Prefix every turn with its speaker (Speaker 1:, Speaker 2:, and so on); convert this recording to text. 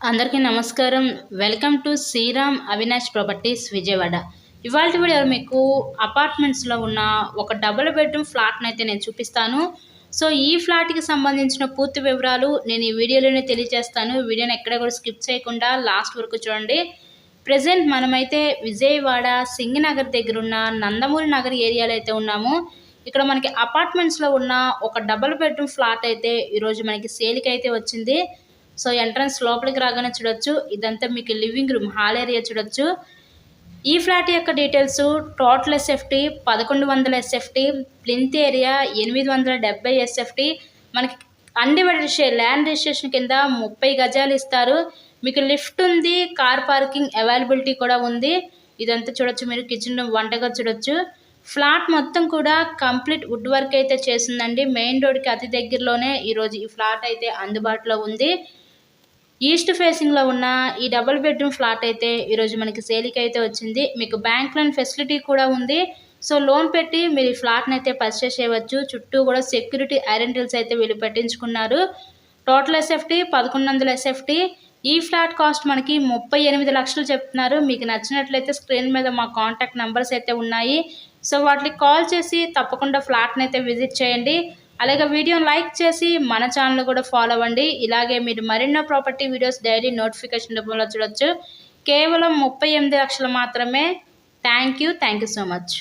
Speaker 1: అందరికీ నమస్కారం. Welcome to Sriram Avinash properties Vijayawada. ఇవాల్టి వీడియోలో మీకు అపార్ట్మెంట్స్‌లో ఉన్న ఒక డబుల్ బెడ్‌రూమ్ ఫ్లాట్‌నైతే నేను చూపిస్తాను. సో, ఈ ఫ్లాట్‌కి సంబంధించిన పూర్తి వివరాలు నేను ఈ వీడియోలోనే తెలియజేస్తాను. వీడియోని ఎక్కడ కూడా స్కిప్ చేయకుండా లాస్ట్ వరకు చూడండి. ప్రెజెంట్ మనమైతే విజయవాడ సింగనగర్ దగ్గరున్న నందమూరి నగర్ ఏరియాలో అయితే ఉన్నాము. ఇక్కడ మనకి అపార్ట్మెంట్స్‌లో ఉన్న ఒక డబుల్ బెడ్‌రూమ్ ఫ్లాట్ అయితే ఈరోజు మనకి సేల్‌కి అయితే వచ్చింది. సో, ఎంట్రన్స్ లోపలికి రాగానే చూడొచ్చు. ఇదంతా మీకు లివింగ్ రూమ్, హాల్ ఏరియా చూడొచ్చు. ఈ ఫ్లాట్ యొక్క details total SFT 1100 SFT, plinth area 870 SFT. మనకి అన్‌డివైడెడ్ షేర్ ల్యాండ్ రిజిస్ట్రేషన్ కింద 30 గజాలు ఇస్తారు. మీకు లిఫ్ట్ ఉంది, కార్ పార్కింగ్ అవైలబిలిటీ కూడా ఉంది. ఇదంతా చూడొచ్చు, మీరు కిచెన్ రూమ్, వంటగది చూడొచ్చు. ఫ్లాట్ మొత్తం కూడా కంప్లీట్ వుడ్ వర్క్ అయితే చేసిందండి. మెయిన్ రోడ్కి అతి దగ్గరలోనే ఈరోజు ఈ ఫ్లాట్ అయితే అందుబాటులో ఉంది. ఈస్ట్ ఫేసింగ్లో ఉన్న ఈ డబుల్ బెడ్రూమ్ ఫ్లాట్ అయితే ఈరోజు మనకి సేల్కి అయితే వచ్చింది. మీకు బ్యాంక్ లోన్ ఫెసిలిటీ కూడా ఉంది. సో, లోన్ పెట్టి మీరు ఈ ఫ్లాట్ని అయితే పర్చేస్ చేయవచ్చు. చుట్టూ కూడా సెక్యూరిటీ ఐరెంటల్స్ అయితే వీళ్ళు పెట్టించుకున్నారు. Total SFT 1100 SFT. ఈ ఫ్లాట్ కాస్ట్ మనకి 38 లక్షలు చెప్తున్నారు. మీకు నచ్చినట్లయితే స్క్రీన్ మీద మా కాంటాక్ట్ నెంబర్స్ అయితే ఉన్నాయి. సో, వాటికి కాల్ చేసి తప్పకుండా ఫ్లాట్ని అయితే విజిట్ చేయండి. అలాగే వీడియోని లైక్ చేసి మన ఛానల్ కూడా ఫాలో అవ్వండి. ఇలాగే మీరు మరెన్నో ప్రాపర్టీ వీడియోస్ డైలీ నోటిఫికేషన్ రూపంలో చూడొచ్చు. కేవలం 38 లక్షలు మాత్రమే. Thank you so much.